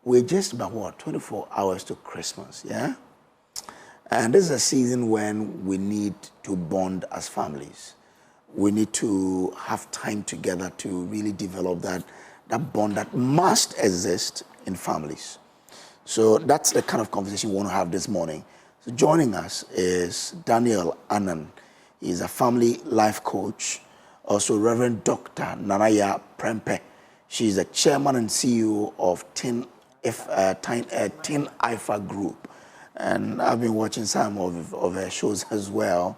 we're just about, 24 hours to Christmas, yeah? And this is a season when we need to bond as families. We need to have time together to really develop that bond that must exist in families. So that's the kind of conversation we want to have this morning. So joining us is Daniel Annan. He's a family life coach. Also Reverend Dr. Nanaya Prempe. She's the chairman and CEO of Tin IFA Group. And I've been watching some of her shows as well.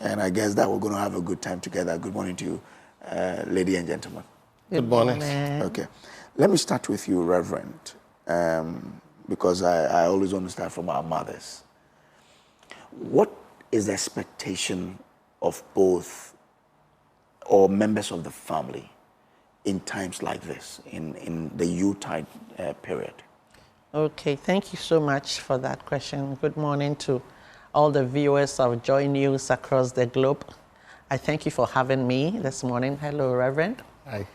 And I guess that we're going to have a good time together. Good morning to you, ladies and gentlemen. Good morning. Okay. Let me start with you, Reverend, because I always want to start from our mothers. What is the expectation of both or members of the family in times like this, in the Yuletide period? Okay, thank you so much for that question. Good morning to all the viewers of Joy News across the globe. I thank you for having me this morning. Hello, Reverend. Hi.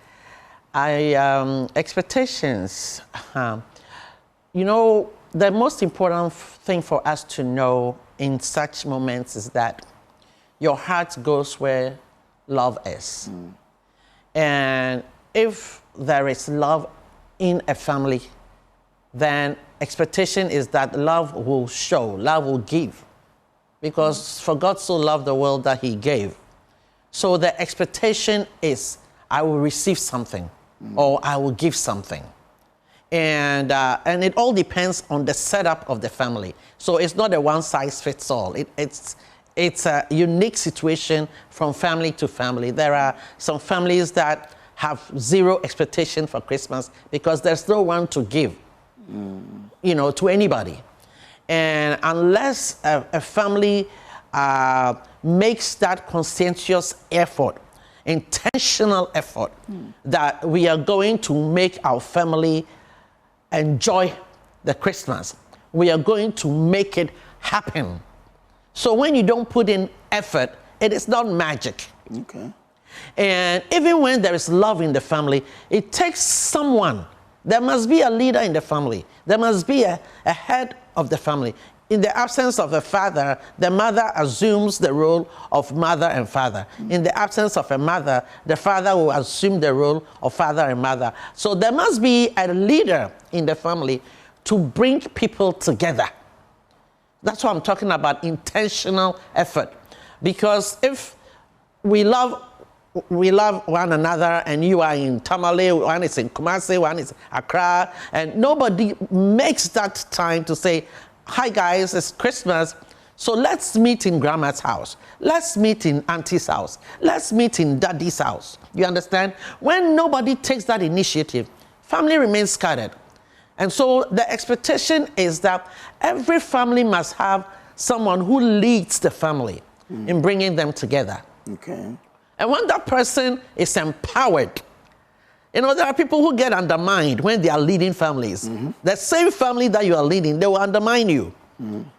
Expectations. You know, the most important thing for us to know in such moments is that your heart goes where love is. And if there is love in a family, then expectation is that love will show, love will give. Because for God so loved the world that he gave. So the expectation is, I will receive something, or I will give something. And it all depends on the setup of the family. So it's not a one-size-fits-all. It's a unique situation from family to family. There are some families that have zero expectation for Christmas because there's no one to give, you know, to anybody. And unless a family makes that conscientious effort, intentional effort, that we are going to make our family enjoy the Christmas, we are going to make it happen. So when you don't put in effort, it is not magic. Okay. And even when there is love in the family, it takes someone. There must be a leader in the family. There must be a head of the family. In the absence of a father, the mother assumes the role of mother and father. In the absence of a mother, the father will assume the role of father and mother. So there must be a leader in the family to bring people together. That's what I'm talking about, intentional effort. Because if we love one another, and you are in Tamale, one is in Kumasi, one is Accra, and nobody makes that time to say, hi guys, it's Christmas, so let's meet in grandma's house. Let's meet in auntie's house. Let's meet in daddy's house. You understand? When nobody takes that initiative, family remains scattered. And so the expectation is that every family must have someone who leads the family in bringing them together. Okay. And when that person is empowered, you know, there are people who get undermined when they are leading families. The same family that you are leading, they will undermine you.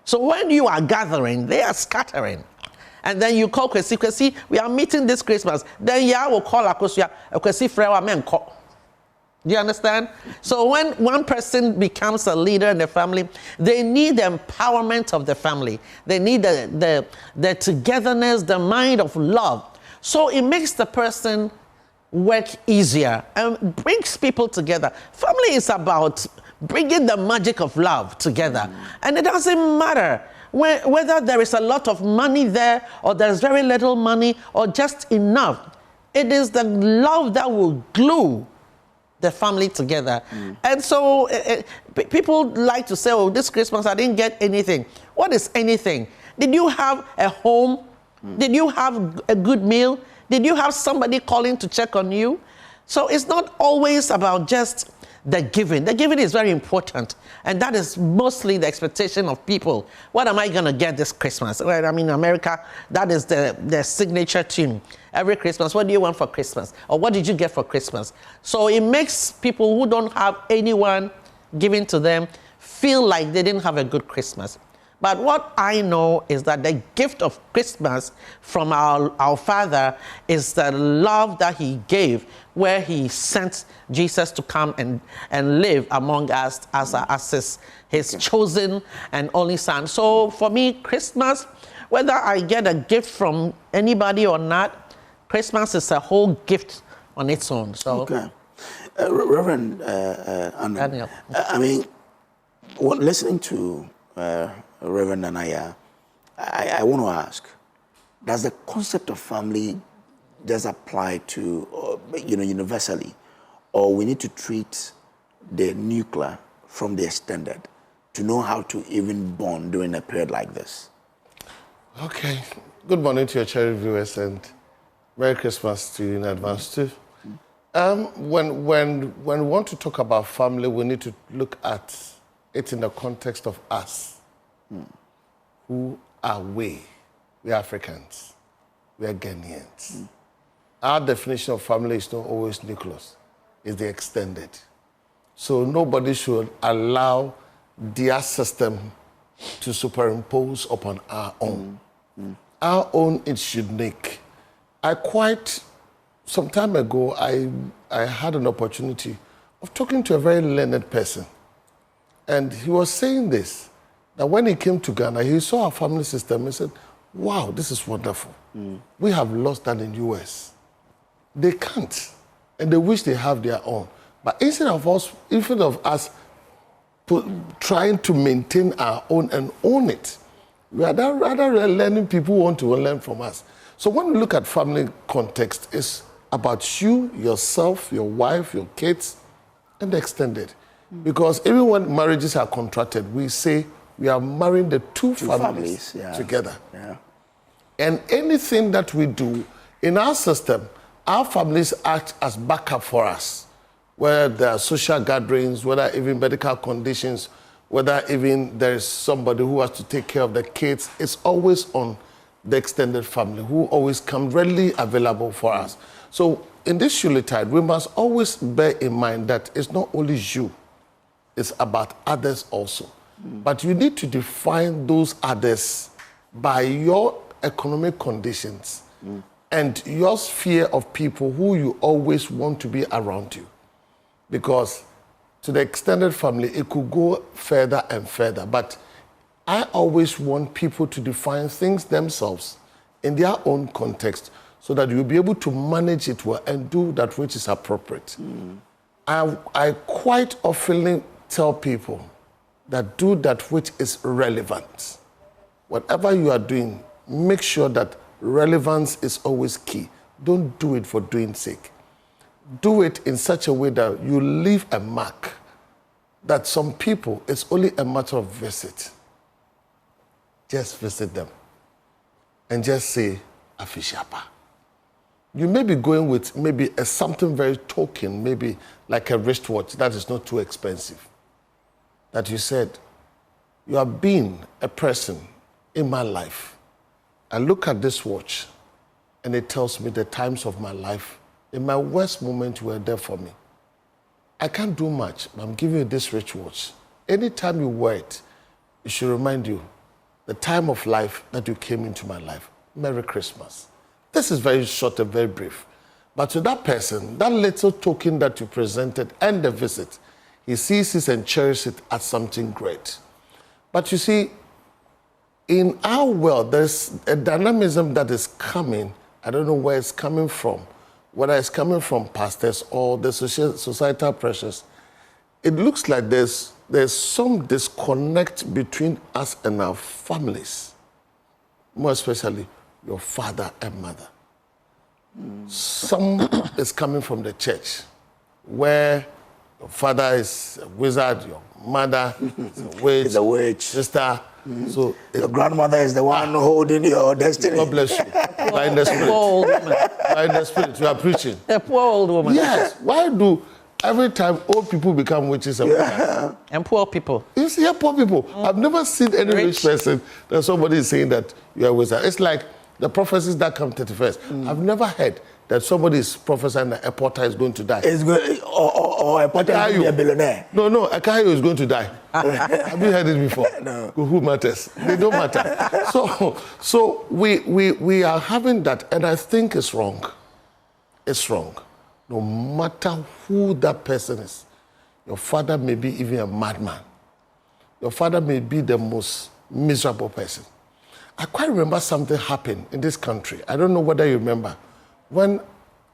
So when you are gathering, they are scattering. And then you call Kwesi, we are meeting this Christmas. Then you will call Akosia, Kwesi Frewa Menko. Do you understand? So when one person becomes a leader in the family, they need the empowerment of the family. They need the togetherness, the mind of love. So it makes the person work easier and brings people together. Family is about bringing the magic of love together. And it doesn't matter whether there is a lot of money there or there's very little money or just enough. It is the love that will glue the family together. And so people like to say, oh, this Christmas I didn't get anything. What is anything? Did you have a home? Did you have a good meal? Did you have somebody calling to check on you? So it's not always about just the giving. The giving is very important. And that is mostly the expectation of people. What am I going to get this Christmas? Well, I mean, in America, that is the signature tune. Every Christmas, what do you want for Christmas? Or what did you get for Christmas? So it makes people who don't have anyone giving to them feel like they didn't have a good Christmas. But what I know is that the gift of Christmas from our Father is the love that he gave, where he sent Jesus to come and live among us as his chosen and only son. So for me, Christmas, whether I get a gift from anybody or not, Christmas is a whole gift on its own. So, okay. Reverend Daniel. I mean, listening to Reverend Anaya, I want to ask, does the concept of family just apply to, universally, or we need to treat the nuclear from the extended to know how to even bond during a period like this? Okay. Good morning to your cherished viewers, and Merry Christmas to you in advance too. When we want to talk about family, we need to look at it in the context of us. Who are we? We are Africans. We are Ghanaians. Our definition of family is not always nucleus. It's the extended. So nobody should allow their system to superimpose upon our own. Our own is unique. Some time ago, I had an opportunity of talking to a very learned person. And he was saying this, that when he came to Ghana, he saw our family system and said, wow, this is wonderful. We have lost that in the US. They can't, and they wish they have their own. But instead of us trying to maintain our own and own it, we are rather learning people who want to learn from us. So when we look at family context, it's about you, yourself, your wife, your kids, and the extended. Because even when marriages are contracted, we say we are marrying the two families together. Yeah. And anything that we do in our system, our families act as backup for us. Whether there are social gatherings, whether even medical conditions, whether even there is somebody who has to take care of the kids, it's always on the extended family who always come readily available for us. So in this Yuletide, we must always bear in mind that it's not only you, it's about others also. But you need to define those others by your economic conditions and your sphere of people who you always want to be around you. Because to the extended family, it could go further and further. But I always want people to define things themselves in their own context so that you'll be able to manage it well and do that which is appropriate. I quite often tell people that do that which is relevant. Whatever you are doing, make sure that relevance is always key. Don't do it for doing sake. Do it in such a way that you leave a mark. That some people, it's only a matter of visit. Just visit them. And just say, Afishapa. You may be going with maybe something very token, maybe like a wristwatch that is not too expensive. That you said, you have been a person in my life. I look at this watch and it tells me the times of my life. In my worst moment, you were there for me. I can't do much, but I'm giving you this rich watch. Anytime you wear it, it should remind you the time of life that you came into my life. Merry Christmas. This is very short and very brief. But to that person, that little token that you presented and the visit, he sees it and cherishes it as something great. But you see, in our world, there's a dynamism that is coming. I don't know where it's coming from, whether it's coming from pastors or the societal pressures. It looks like there's some disconnect between us and our families, more especially your father and mother. Some is coming from the church, where your father is a wizard, your mother is a witch, sister. So your grandmother is the one holding your destiny. God bless you. By in the spirit. By in the spirit, you are preaching. A poor old woman. Yes. Why do every time old people become witches and wizards? And poor people. You see, poor people. I've never seen any rich person that somebody is saying that you are a wizard. It's like the prophecies that come 31st. I've never heard that somebody is prophesying that a porter is going to die. It's good, or a porter is going to be a billionaire. No, a Kayo is going to die. Have you heard it before? No. Who matters? They don't matter. So we are having that, and I think it's wrong. It's wrong. No matter who that person is, your father may be even a madman. Your father may be the most miserable person. I quite remember something happened in this country. I don't know whether you remember. When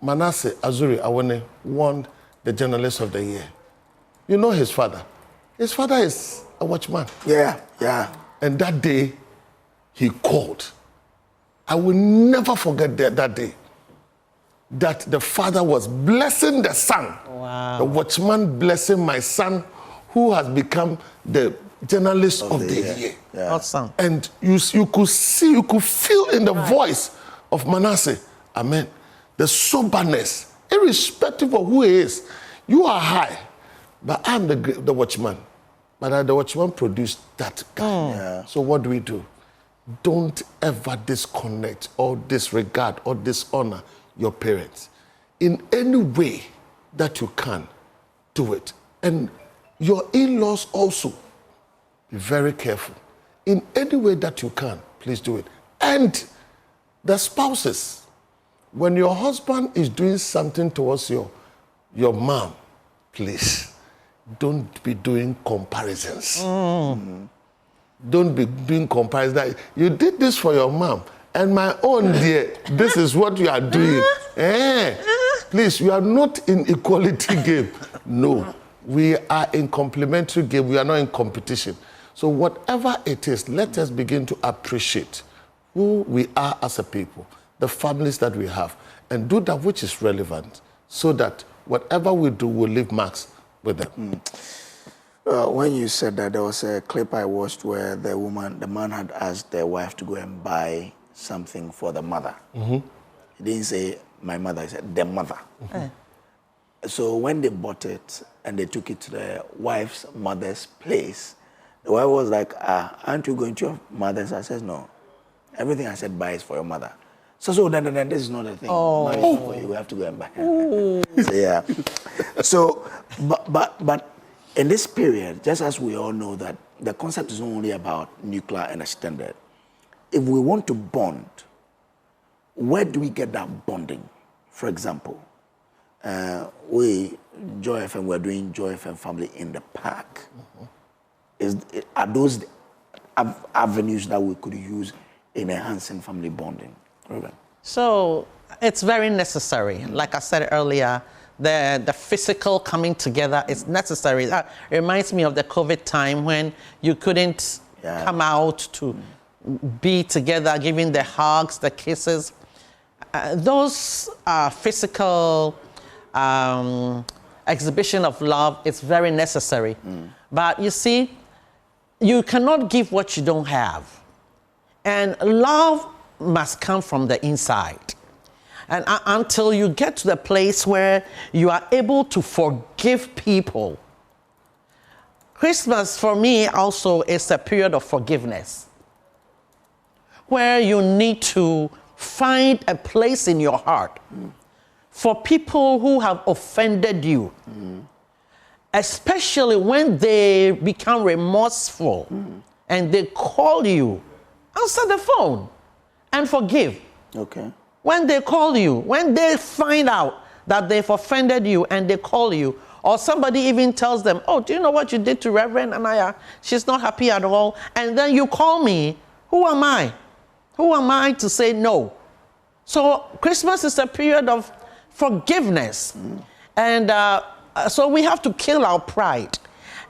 Manasseh Azuri Awone won the Journalist of the Year, you know his father. His father is a watchman. Yeah. And that day, he called. I will never forget that day. That the father was blessing the son. Wow. The watchman blessing my son, who has become the Journalist of the Year. Yeah. Awesome. And you could see, you could feel in the voice of Manasseh, amen, the soberness, irrespective of who he is. You are high, but I'm the watchman. But the watchman produced that guy. Yeah. So what do? Don't ever disconnect or disregard or dishonor your parents. In any way that you can, do it. And your in-laws also, be very careful. In any way that you can, please do it. And the spouses, when your husband is doing something towards your mom, please, don't be doing comparisons. Don't be doing comparisons. You did this for your mom, and my own dear, this is what you are doing. Please, we are not in equality game. No, we are in complementary game. We are not in competition. So whatever it is, let us begin to appreciate who we are as a people, the families that we have, and do that which is relevant so that whatever we do will leave marks with them. When you said that, there was a clip I watched where the man had asked their wife to go and buy something for the mother. He didn't say my mother, he said the mother. So when they bought it and they took it to the wife's mother's place, the wife was like, aren't you going to your mother's? I said, no. Everything I said buy is for your mother. So then this is not a thing. No, it's not for you. We have to go and buy. So, yeah. So, but in this period, just as we all know that the concept is not only about nuclear and extended, if we want to bond, where do we get that bonding? For example, we, Joy FM, we're doing Joy FM Family in the Park. Are those avenues that we could use in enhancing family bonding? Ruben? So it's very necessary. Like I said earlier, the physical coming together is necessary. That reminds me of the COVID time when you couldn't come out to be together, giving the hugs, the kisses. Those physical exhibition of love is very necessary. But you see, you cannot give what you don't have. And love must come from the inside. And until you get to the place where you are able to forgive people. Christmas for me also is a period of forgiveness, where you need to find a place in your heart for people who have offended you, especially when they become remorseful and they call you. Answer the phone and forgive. Okay. When they call you, when they find out that they've offended you and they call you, or somebody even tells them, oh, do you know what you did to Reverend Anaya? She's not happy at all. And then you call me. Who am I? Who am I to say no? So Christmas is a period of forgiveness. And so we have to kill our pride.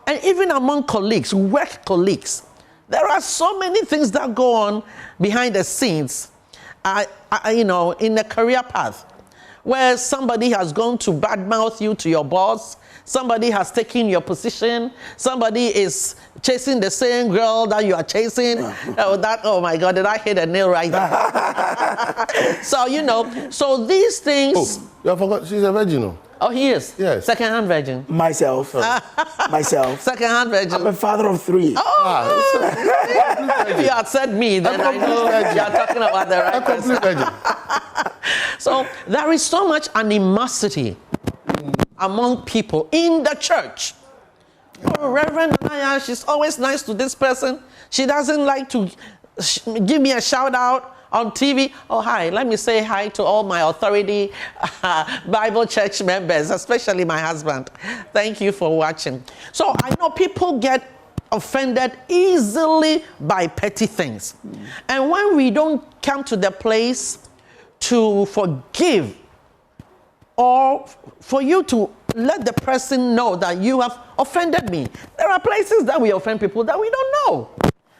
And even among colleagues, work colleagues, there are so many things that go on behind the scenes, in the career path, where somebody has gone to badmouth you to your boss, somebody has taken your position, somebody is chasing the same girl that you are chasing. Oh my God, did I hit a nail right there? So these things. Oh, you forgot, she's a virgin. Oh, he is? Yes. Second-hand virgin. Myself. Second-hand virgin. I'm a father of 3. If you had said me, then I know you're talking about the right person. So there is so much animosity among people in the church. Oh, Reverend Anaya, she's always nice to this person. She doesn't like to give me a shout out on TV. Oh, hi. Let me say hi to all my authority Bible church members, especially my husband. Thank you for watching. So I know people get offended easily by petty things. And when we don't come to the place to forgive, or for you to let the person know that you have offended me. There are places that we offend people that we don't know.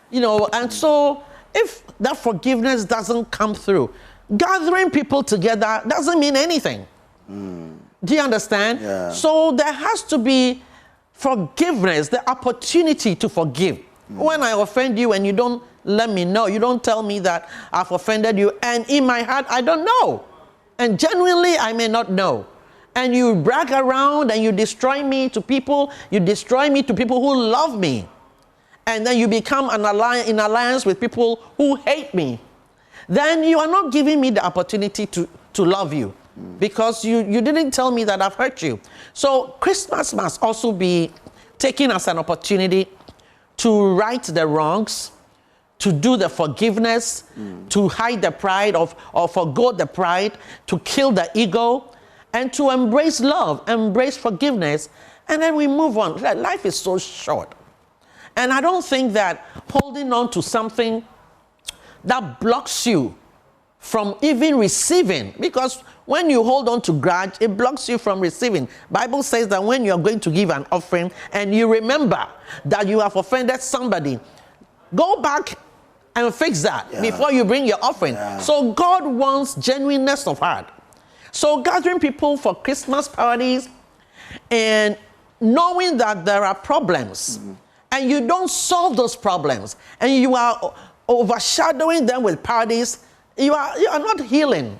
You know, and so if that forgiveness doesn't come through, gathering people together doesn't mean anything. Do you understand? Yeah. So there has to be forgiveness, the opportunity to forgive. When I offend you and you don't let me know, you don't tell me that I've offended you, and in my heart, I don't know. And genuinely, I may not know. And you brag around and you destroy me to people, you destroy me to people who love me. And then you become in alliance with people who hate me. Then you are not giving me the opportunity to love you, because you didn't tell me that I've hurt you. So Christmas must also be taken as an opportunity to right the wrongs, to do the forgiveness, to hide the pride or forgo the pride, to kill the ego, and to embrace love, embrace forgiveness, and then we move on. Life is so short. And I don't think that holding on to something that blocks you from even receiving, because when you hold on to grudge, it blocks you from receiving. Bible says that when you're going to give an offering and you remember that you have offended somebody, go back and fix that before you bring your offering. So God wants genuineness of heart. So gathering people for Christmas parties and knowing that there are problems and you don't solve those problems and you are overshadowing them with parties, you are not healing.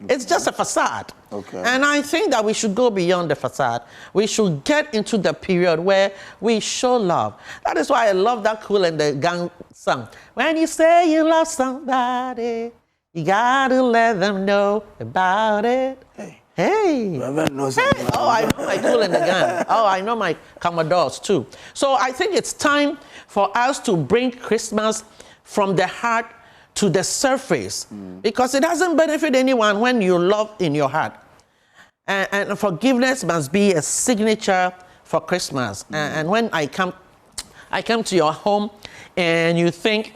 It's just a facade. And I think that we should go beyond the facade. We should get into the period where we show love. That is why I love that Kool and the Gang song. When you say you love somebody, you gotta let them know about it. Hey. Knows hey. Oh, I know my Kool and the Gang. Oh, I know my Commodores too. So I think it's time for us to bring Christmas from the heart to the surface, because it doesn't benefit anyone when you love in your heart. And forgiveness must be a signature for Christmas. And when I come to your home and you think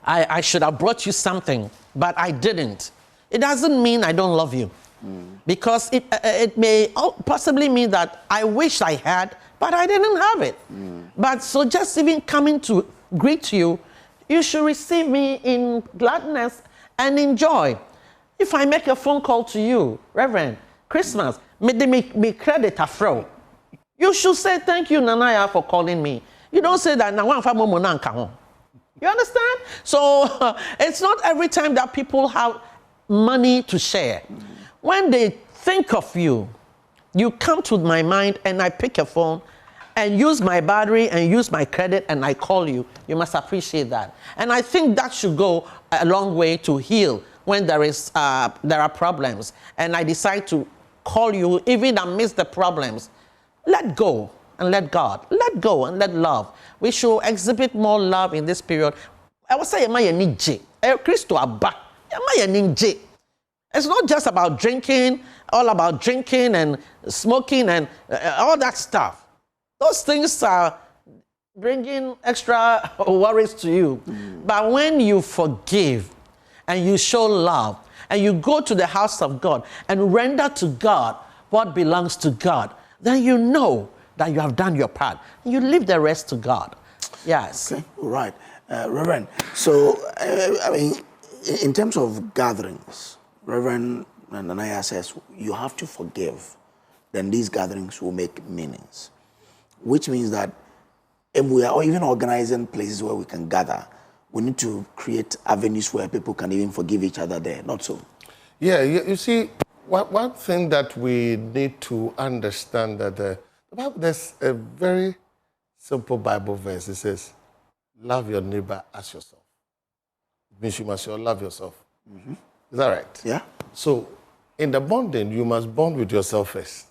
I should have brought you something, but I didn't, it doesn't mean I don't love you. Because it may possibly mean that I wish I had, but I didn't have it. But so just even coming to greet you, you should receive me in gladness and in joy. If I make a phone call to you, Reverend, Christmas, me credit a fro. You should say thank you, Nanaya, for calling me. You don't say that na wan fa mo na nka ho. You understand? So it's not every time that people have money to share. When they think of you, you come to my mind and I pick a phone and use my battery and use my credit and I call you. You must appreciate that. And I think that should go a long way to heal when there are problems. And I decide to call you even amidst the problems. Let go and let God. Let go and let love. We should exhibit more love in this period. I would say, Christo Abba. It's not just about drinking, all about drinking and smoking and all that stuff. Those things are bringing extra worries to you. But when you forgive and you show love and you go to the house of God and render to God what belongs to God, then you know that you have done your part. You leave the rest to God. Yes. Okay, all right. Reverend, so, I mean, in terms of gatherings, Reverend Nanaya says you have to forgive, then these gatherings will make meanings. Which means that if we are even organizing places where we can gather, we need to create avenues where people can even forgive each other there, not so? Yeah, you see, one thing that we need to understand that there's a very simple Bible verse. It says, love your neighbor as yourself. It means you must love yourself. Is that right? Yeah. So in the bonding, you must bond with yourself first.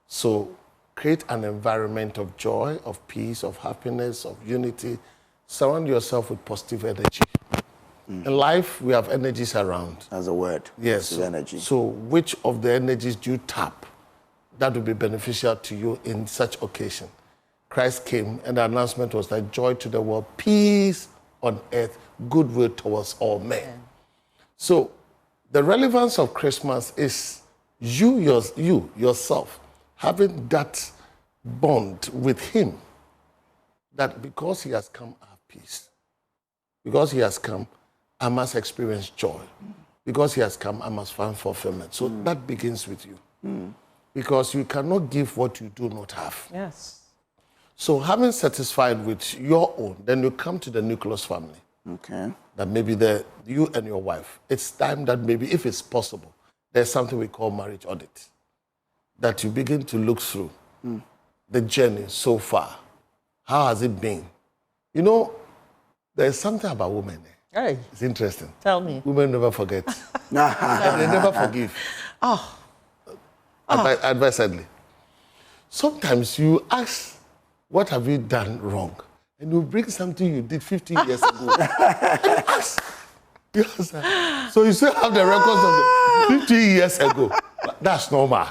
So create an environment of joy, of peace, of happiness, of unity. Surround yourself with positive energy. In life, we have energies around. That's a word. Yes. Positive energy. So which of the energies do you tap that will be beneficial to you in such occasion? Christ came and the announcement was that joy to the world, peace on earth, goodwill towards all men. Yeah. So the relevance of Christmas is you yourself having that bond with him, that because he has come, I have peace. Because he has come, I must experience joy. Because he has come, I must find fulfillment. So that begins with you. Because you cannot give what you do not have. Yes. So having satisfied with your own, then you come to the nucleus family. Okay. That maybe you and your wife, it's time that maybe, if it's possible, there's something we call marriage audit. That you begin to look through the journey so far. How has it been? You know, there's something about women. Hey. It's interesting. Tell me. Women never forget. And they never forgive. Oh. Advisedly. Sometimes you ask, what have you done wrong? And you bring something you did 50 years ago. And ask. Yes. So you still have the records of 50 years ago. That's normal.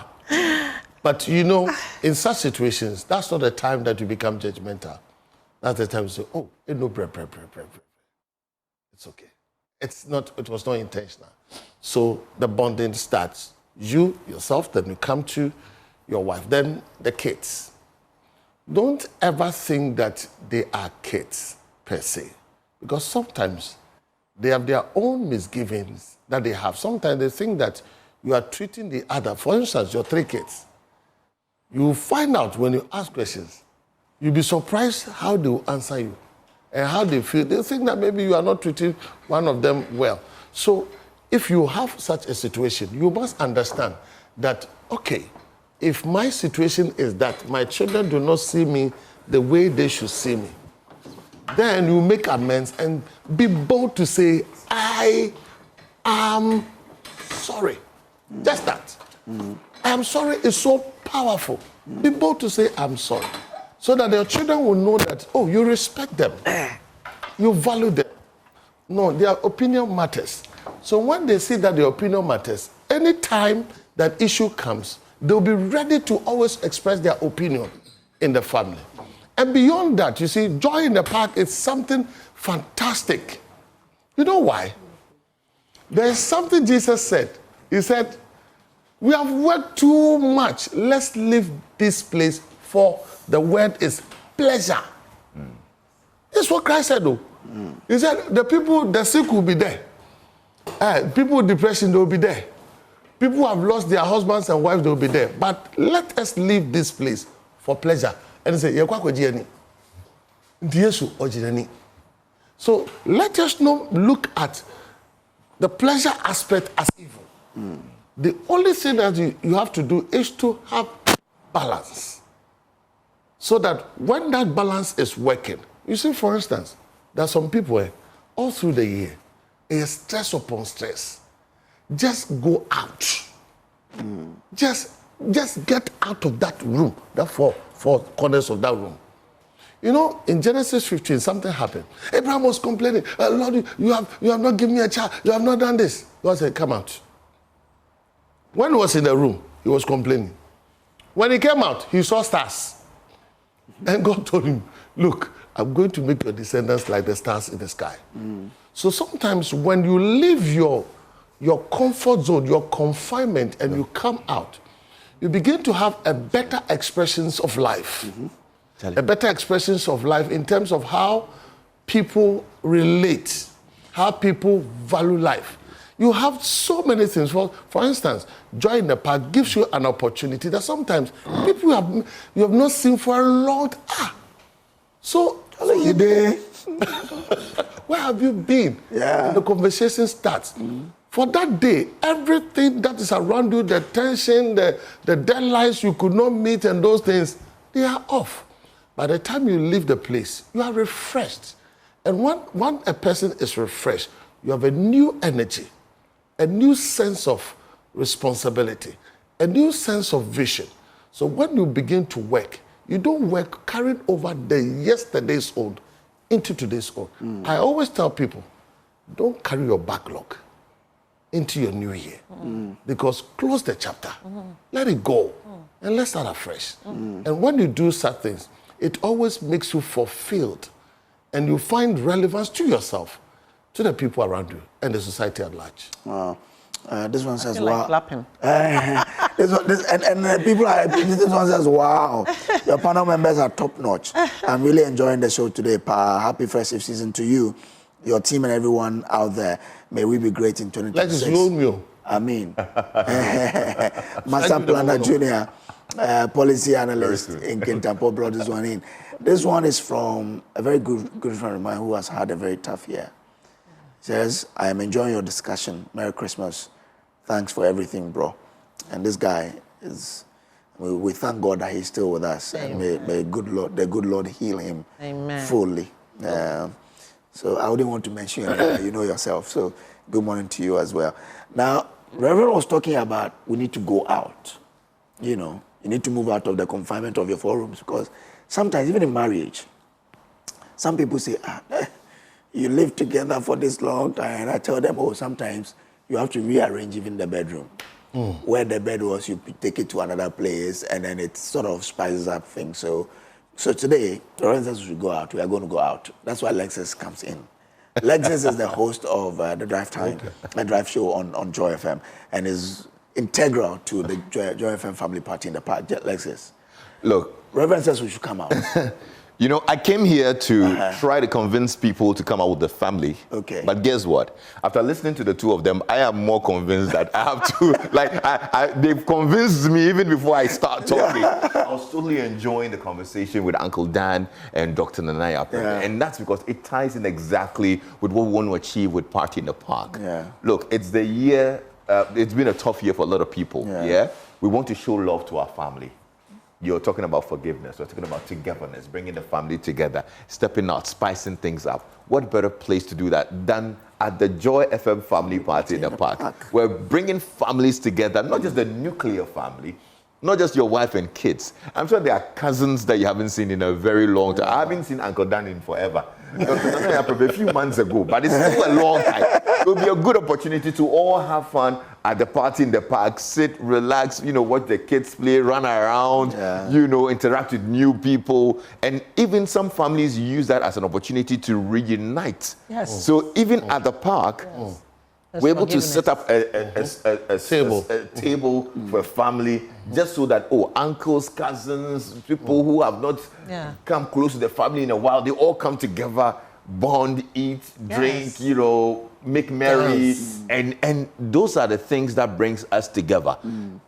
But you know, in such situations, that's not the time that you become judgmental. That's the time you say, oh, no, it's okay. It was not intentional. So the bonding starts. You, yourself, then you come to your wife, then the kids. Don't ever think that they are kids, per se. Because sometimes they have their own misgivings that they have. Sometimes they think that you are treating the other. For instance, your 3 kids. You find out when you ask questions, you'll be surprised how they will answer you and how they feel. They think that maybe you are not treating one of them well. So if you have such a situation, you must understand that, okay, if my situation is that my children do not see me the way they should see me, then you make amends and be bold to say, I am sorry. Just that. I am sorry is so powerful. Be bold to say, I'm sorry. So that your children will know that, oh, you respect them. You value them. No, their opinion matters. So when they see that their opinion matters, anytime that issue comes, they'll be ready to always express their opinion in the family. And beyond that, you see, joy in the park is something fantastic. You know why? There's something Jesus said. He said, we have worked too much. Let's leave this place, for the word is pleasure. That's what Christ said, though. He said, the sick will be there. People with depression, they will be there. People who have lost their husbands and wives, they will be there. But let us leave this place for pleasure. And he said, so let us not look at the pleasure aspect as evil. The only thing that you have to do is to have balance. So that when that balance is working, you see, for instance, there are some people all through the year, it's stress upon stress. Just go out. Just get out of that room, that four corners of that room. You know, in Genesis 15, something happened. Abraham was complaining, Lord, you have not given me a child. You have not done this. God said, come out. When he was in the room, he was complaining. When he came out, he saw stars. And God told him, look, I'm going to make your descendants like the stars in the sky. So sometimes when you leave your comfort zone, your confinement, and you come out, you begin to have a better expressions of life. A better expressions of life in terms of how people relate, how people value life. You have so many things. For instance, joy in the park gives you an opportunity that sometimes people you have not seen for a long time. So, where have you been? Yeah. And the conversation starts. For that day, everything that is around you, the tension, the deadlines you could not meet and those things, they are off. By the time you leave the place, you are refreshed. And when a person is refreshed, you have a new energy. a new sense of responsibility, a new sense of vision. So when you begin to work, you don't work carrying over the yesterday's old into today's old. I always tell people, don't carry your backlog into your new year. Because close the chapter, let it go, and let's start afresh. And when you do such things, it always makes you fulfilled, and you find relevance to yourself, to the people around you, and the society at large. Wow. This one says, like wow. clapping. This one says, wow. Your panel members are top notch. I'm really enjoying the show today, Pa. Happy festive season to you, your team, and everyone out there. May we be great in 2026. Like it's Romeo. I mean, Master Planner Junior, policy analyst in Kintampo brought this one in. This one is from a very good friend of mine who has had a very tough year. Says, I am enjoying your discussion. Merry Christmas. Thanks for everything, bro. And this guy is, we thank God that he's still with us. Amen. And may the good Lord heal him fully. So I wouldn't want to mention your name, you know yourself. So good morning to you as well. Now, Reverend was talking about we need to go out. You know, you need to move out of the confinement of your four rooms, because sometimes, even in marriage, some people say, you live together for this long time. And I tell them, oh, sometimes you have to rearrange even the bedroom. Where the bed was, you take it to another place, and then it sort of spices up things. So today, Lawrence says we should go out. We are going to go out. That's why Lexus comes in. Lexus is the host of the Drive Time, the Drive Show on Joy FM, and is integral to the Joy FM family party in the park. Lexus. Look. Reverend says we should come out. You know, I came here to try to convince people to come out with the family. Okay. But guess what? After listening to the two of them, I am more convinced that I have to, they've convinced me even before I start talking. I was totally enjoying the conversation with Uncle Dan and Dr. Nanaya. Yeah. And that's because it ties in exactly with what we want to achieve with Party in the Park. Yeah. Look, it's the year, it's been a tough year for a lot of people. Yeah. We want to show love to our family. You're talking about forgiveness. We're talking about togetherness, bringing the family together, stepping out, spicing things up. What better place to do that than at the Joy FM family party in the park? We're bringing families together, not just the nuclear family, not just your wife and kids. I'm sure there are cousins that you haven't seen in a very long time. I haven't seen Uncle Dan in forever. Probably a few months ago, but it's still a long time. It will be a good opportunity to all have fun at the party in the park, sit, relax, watch the kids play, run around, interact with new people. And even some families use that as an opportunity to reunite. Yes. So even at the park, we're able to set up a table for a family, just so that, uncles, cousins, people who have not come close to the family in a while, they all come together, bond, eat, drink, make merry. And those are the things that brings us together.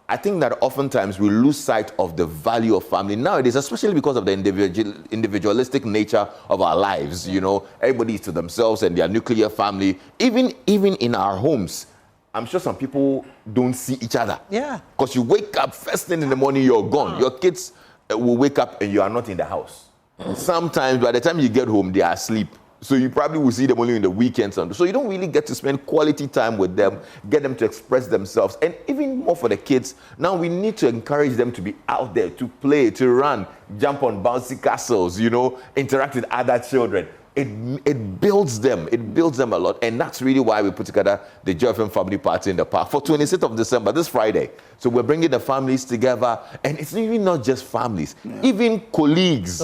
I think that oftentimes we lose sight of the value of family nowadays, especially because of the individualistic nature of our lives. Everybody is to themselves and their nuclear family. Even in our homes, I'm sure some people don't see each other. Yeah. Because you wake up first thing in the morning, you're gone. Your kids will wake up and you are not in the house. Sometimes by the time you get home, they are asleep. So you probably will see them only in the weekends. So you don't really get to spend quality time with them, get them to express themselves. And even more for the kids, now we need to encourage them to be out there, to play, to run, jump on bouncy castles, interact with other children. It builds them. It builds them a lot. And that's really why we put together the Joy FM Family Party in the Park for 26th of December, this Friday. So we're bringing the families together. And it's even not just families, even colleagues.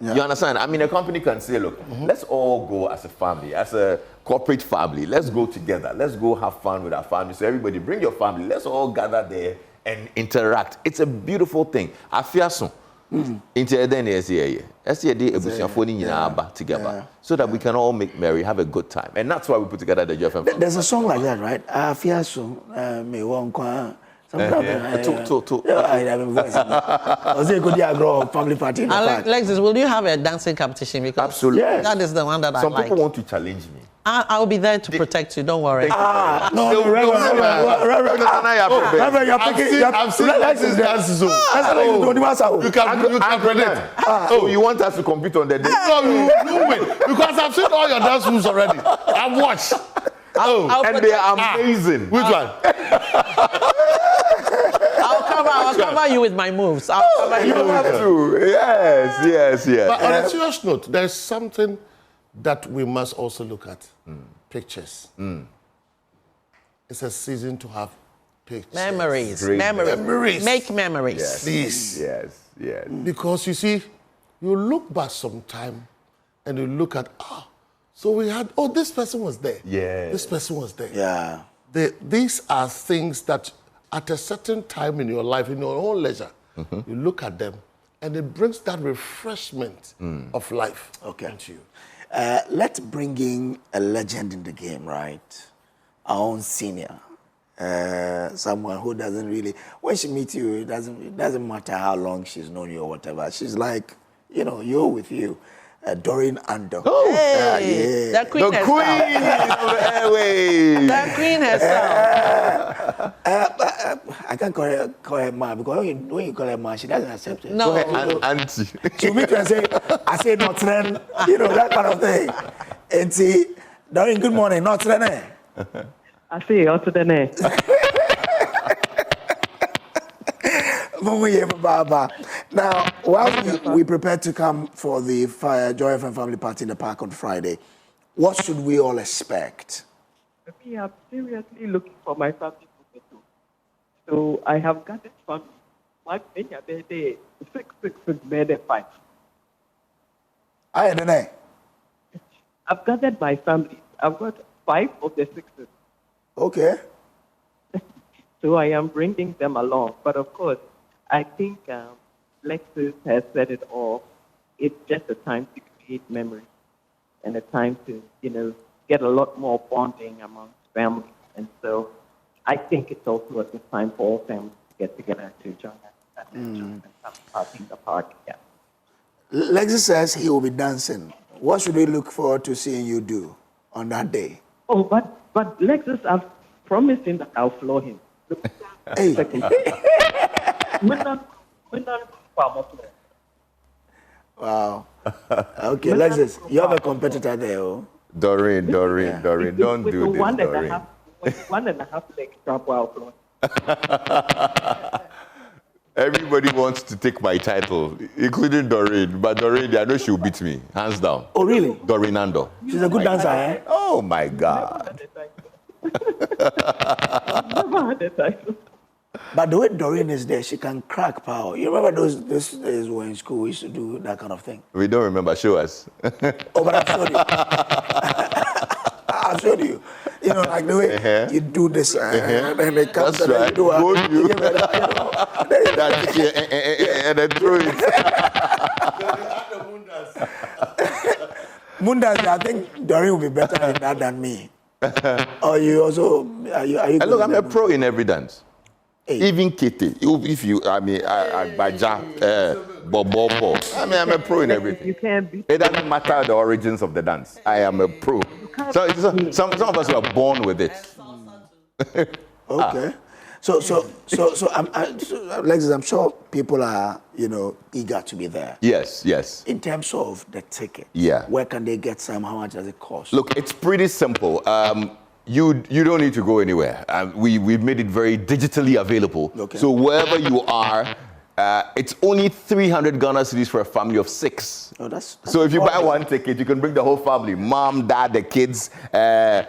Yeah. You understand? I mean, a company can say, look, let's all go as a family, as a corporate family. Let's go together. Let's go have fun with our family. So everybody, bring your family. Let's all gather there and interact. It's a beautiful thing. Afiaso. Together, so that we can all make merry, have a good time. And that's why we put together the Joy FM. There's a song like that, right? Afiaso, me won't. I have a voice. I was a good family party. Alexis, will you have a dancing competition? Because absolutely. That is the one that some people want to challenge me. I'll be there to protect you. Don't worry. No, Reverend, you're picking. I've seen Alexis dances. You can predict. Oh, you want us to compete on the day? No, you win because I've seen all your dance moves already. I've watched. And they are amazing. Which one? I'll cover you with my moves. I'll cover you. You have to. Yes. But on a serious note, there's something that we must also look at. Pictures. It's a season to have pictures. Memories. Great memories. Make memories. Yes. Please. Yes. Because you see, you look back sometime and you look at, so we had, this person was there. Yeah. This person was there. Yeah. These are things that at a certain time in your life, in your own leisure, you look at them and it brings that refreshment of life into you. Let's bring in a legend in the game, right? Our own senior. Someone who doesn't really, when she meets you, it doesn't matter how long she's known you or whatever. She's like, you're with you. Doreen Ando. Oh, hey, yeah. The queen The herself. queen of the airways. The queen herself. I can't call her ma, because when you call her ma, she doesn't accept it. No. Go ahead, auntie. She'll meet you and say, I say not trend, that kind of thing. And see, Doreen, good morning, not trend. I see, also the name. Now, while we prepare to come for the Joy FM family party in the park on Friday, what should we all expect? Me, I'm seriously looking for my family photo. So I have gathered family. One thing, they 666 bed 5. I don't know. I've gathered my family. I've got 5 of the 6s. Okay. So I am bringing them along. But of course, I think Lexus has said it all. It's just a time to create memories and a time to, get a lot more bonding amongst families. And so I think it's also a good time for all families to get together to join us at party in the park. Yeah. Lexi says he will be dancing. What should we look forward to seeing you do on that day? Oh, but Lexus, I've promised him that I'll floor him. Hey. Wow. Okay, Lexus, you have a competitor there. Oh? Doreen, don't do this, Doreen. 1.5 legs drop while flowing. Everybody wants to take my title, including Doreen. But Doreen, I know she'll beat me, hands down. Oh, really? Doreen Ando. She's a good dancer, eh? Oh, my God. Never had a title. But the way Doreen is there, she can crack power. You remember those days when in school we used to do that kind of thing? We don't remember. Show us. Oh, but I've showed you. I've showed you. Like the way you do this, and they come That's and right. you do That's it, and then throw it. Mundas, I think Doreen will be better in that than me. Or you also, are you And look, I'm a pro in every dance. Hey. Even Kitty, if you, Baja, Bobo, I'm a pro in everything. You can't beat. It doesn't matter the origins of the dance. I am a pro. So some of us were born with it. Okay. So, Alexis, I'm sure people are, eager to be there. Yes. In terms of the ticket, Yeah. where can they get some? How much does it cost? Look, it's pretty simple. You don't need to go anywhere. We've made it very digitally available. Okay. So wherever you are, it's only 300 Ghana cedis for a family of 6. Oh, that's So if you buy one ticket, you can bring the whole family: mom, dad, the kids, the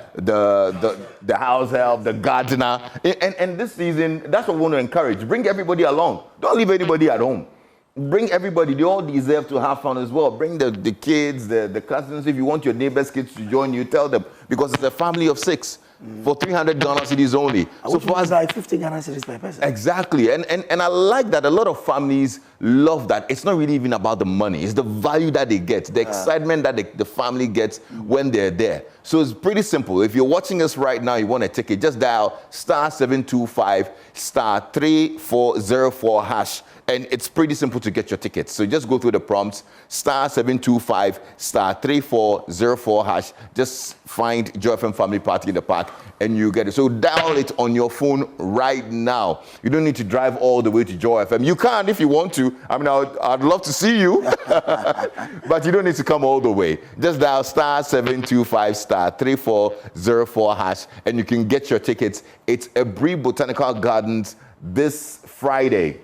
house help, the gardener. And this season, that's what we want to encourage. Bring everybody along. Don't leave anybody at home. Bring everybody. They all deserve to have fun as well. Bring the kids, the cousins. If you want your neighbors' kids to join you, tell them, because it's a family of 6 for 300 Ghana cedis only. So for us, like 50 Ghana cedis per person. Exactly. And I like that a lot of families love that. It's not really even about the money. It's the value that they get, the excitement that the family gets when they're there. So it's pretty simple. If you're watching us right now, you want a ticket, just dial *725 *3404# And it's pretty simple to get your tickets. So just go through the prompts, *725 *3404 hash. Just find Joy FM Family Party in the Park and you get it. So dial it on your phone right now. You don't need to drive all the way to Joy FM. You can if you want to. I mean, I'd love to see you, but you don't need to come all the way. Just dial *725 *3404 hash and you can get your tickets. It's Aburi Botanical Gardens this Friday.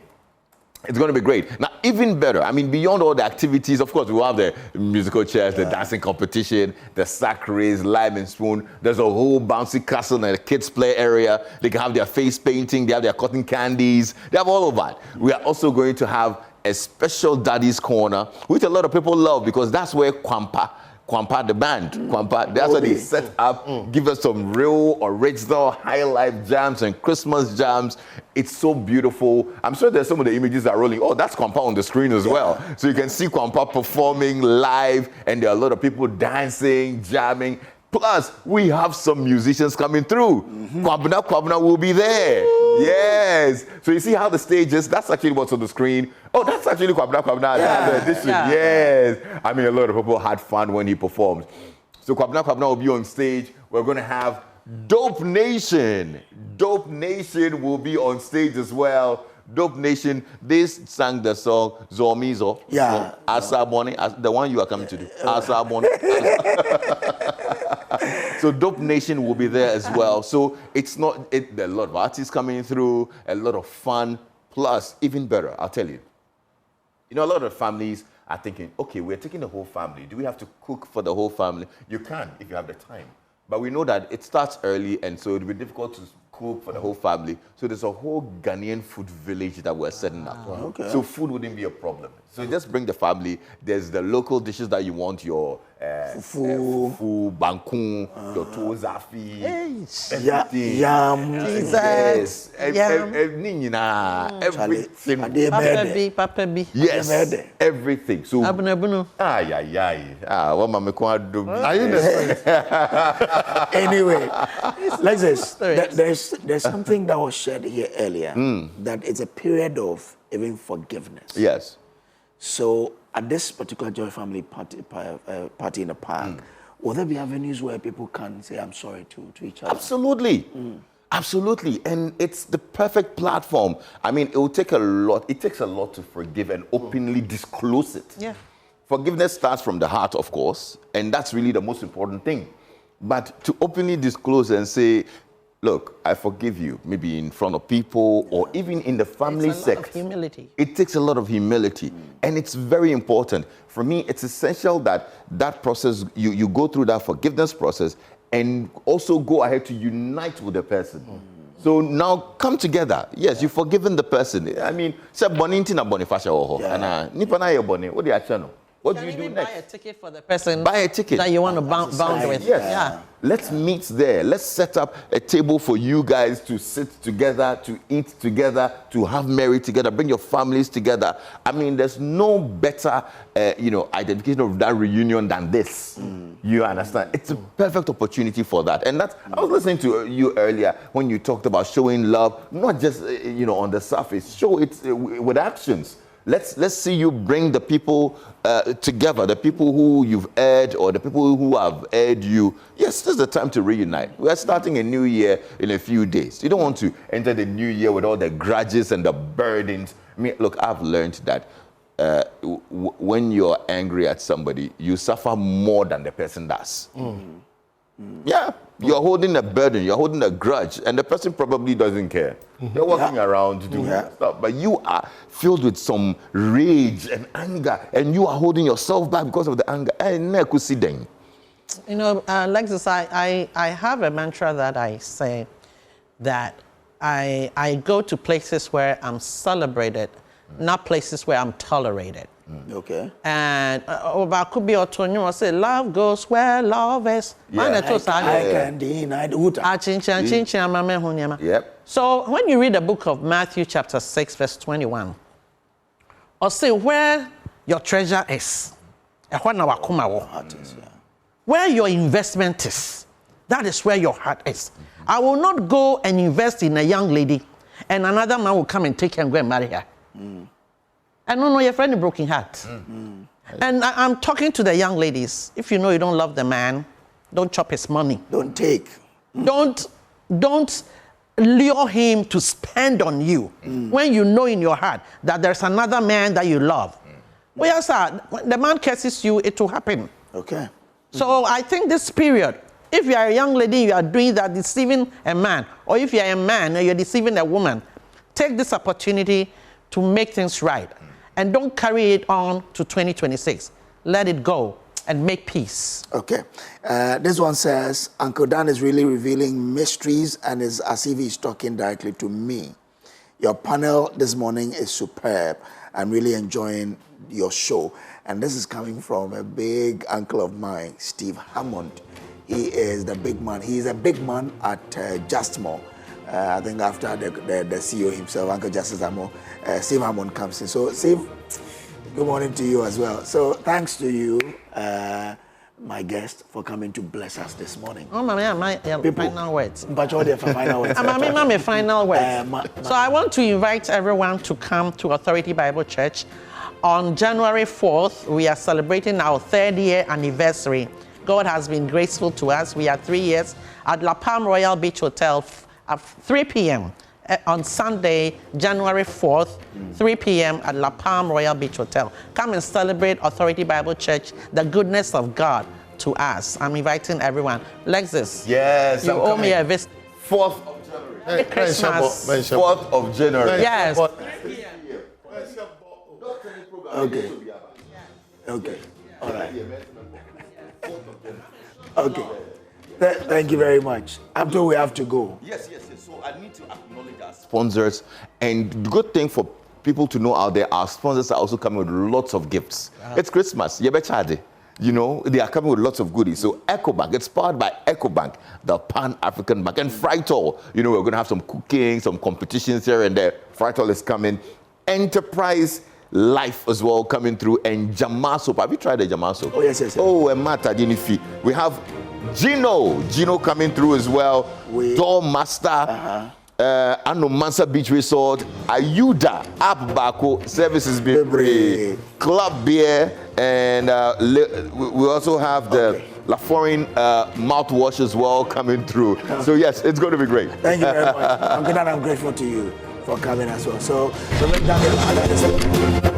It's going to be great. Now, even better, I mean, beyond all the activities, of course, we will have the musical chairs, the dancing competition, the sack race, lime and spoon. There's a whole bouncy castle and a kids' play area. They can have their face painting. They have their cotton candies. They have all of that. We are also going to have a special Daddy's Corner, which a lot of people love because that's where Kwampa, the band, that's what they set up, give us some real original high life jams and Christmas jams. It's so beautiful. I'm sure there's some of the images that are rolling. Oh, that's Kwampa on the screen as well. So you can see Kwampa performing live and there are a lot of people dancing, jamming. Plus, we have some musicians coming through. Kwabena will be there. Woo. Yes. So you see how the stage is? That's actually what's on the screen. Oh, that's actually Kwabena. Yeah. The edition. Yeah. Yes. I mean, a lot of people had fun when he performed. So Kwabena will be on stage. We're going to have Dope Nation. Dope Nation will be on stage as well. Dope Nation, they sang the song Zomizo. Yeah. Asa Bonnie, the one you are coming to do. Asa Bonnie. So Dope Nation will be there as well. So it's not, there are a lot of artists coming through, a lot of fun, plus even better, I'll tell you. You know, a lot of families are thinking, okay, we're taking the whole family. Do we have to cook for the whole family? You can if you have the time. But we know that it starts early, and so it'll be difficult to cook for the whole family. So there's a whole Ghanaian food village that we're setting up. Okay. So food wouldn't be a problem. So just bring the family. There's the local dishes that you want, your fufu, bankun, your tozafi, everything. Yam. Yes. Everything. Papa B. Yes. Everything. So, what mama are you the Anyway, like this, there's something that was shared here earlier, that it's a period of even forgiveness. Yes. So at this particular Joy Family party in the park, will there be avenues where people can say, I'm sorry to each other? Absolutely. Absolutely. And it's the perfect platform. I mean, it will take a lot. It takes a lot to forgive and openly disclose it. Yeah. Forgiveness starts from the heart, of course, and that's really the most important thing. But to openly disclose and say, look, I forgive you, maybe in front of people or even in the family sector. It's a lot of humility. It takes a lot of humility, and it's very important. For me, it's essential that that process, you go through that forgiveness process and also go ahead to unite with the person. So now come together. Yes, you've forgiven the person. I mean, say Bonintina Bonifacia and Nipana Boni, what do you channel? What do you do next? Buy a ticket for the person. Buy a ticket that you want to bound with. Yes. Yeah. Let's meet there. Let's set up a table for you guys to sit together, to eat together, to have merry together, bring your families together. I mean, there's no better, identification of that reunion than this. You understand? It's a perfect opportunity for that. And that's, I was listening to you earlier when you talked about showing love, not just, on the surface. Show it with actions. Let's see you bring the people together, the people who you've erred or the people who have erred you. Yes, this is the time to reunite. We are starting a new year in a few days. You don't want to enter the new year with all the grudges and the burdens. I mean, look, I've learned that when you're angry at somebody, you suffer more than the person does. Yeah, you're holding a burden, you're holding a grudge, and the person probably doesn't care. They're walking around doing stuff, but you are filled with some rage and anger, and you are holding yourself back because of the anger. Alexis, I have a mantra that I say that I go to places where I'm celebrated, not places where I'm tolerated. Okay. And could be autonomous. Say love goes where love is. I can deny the Yep. So when you read the book of Matthew chapter 6 verse 21, or say where your treasure is, where your investment is, that is where your heart is. I will not go and invest in a young lady and another man will come and take her and go and marry her. I don't know your friend a broken heart. And I'm talking to the young ladies. If you know you don't love the man, don't chop his money. Don't take. Don't lure him to spend on you when you know in your heart that there's another man that you love. Well, yes, sir, when the man curses you, it will happen. Okay. So I think this period, if you are a young lady, you are doing that, deceiving a man, or if you are a man and you're deceiving a woman, take this opportunity to make things right. And don't carry it on to 2026. Let it go and make peace. Okay. This one says, Uncle Dan is really revealing mysteries and is as if he's talking directly to me. Your panel this morning is superb. I'm really enjoying your show. And this is coming from a big uncle of mine, Steve Hammond. He is the big man. He is a big man at Justmore. I think after the CEO himself, Uncle Justice Hammond, Steve Hammond comes in. So, Steve, good morning to you as well. So, thanks to you, my guest, for coming to bless us this morning. Oh, my final words. But all the final words. My final words. So, I want to invite everyone to come to Authority Bible Church. On January 4th, we are celebrating our 3rd year anniversary. God has been graceful to us. We are 3 years at La Palm Royal Beach Hotel at 3 p.m. on Sunday, January 4th, 3 p.m. at La Palm Royal Beach Hotel. Come and celebrate Authority Bible Church, the goodness of God to us. I'm inviting everyone. Lexus, yes, you owe me a visit. 4th of January. Merry Christmas. 4th of January. Yes. Okay. Okay. All right. Okay. Thank you very much. I'm told we have to go. Yes. So I need to acknowledge our sponsors. And the good thing for people to know out there, our sponsors are also coming with lots of gifts. It's Christmas. You know, they are coming with lots of goodies. So EcoBank, it's powered by EcoBank, the Pan-African Bank. And Fritol, you know, we're going to have some cooking, some competitions here and there. Fritol is coming. Enterprise Life as well coming through, and Jamal soap. Have you tried the Jamal soap? Oh, yes. Oh, and Mata Dinifi. We have Gino coming through as well. Door Master, Anomansa Beach Resort, Ayuda, Abako, Services Bebre, Club Beer, and we also have the La Foreign mouthwash as well coming through. So yes, it's going to be great. Thank you very much. I'm grateful to you for coming as well. So let's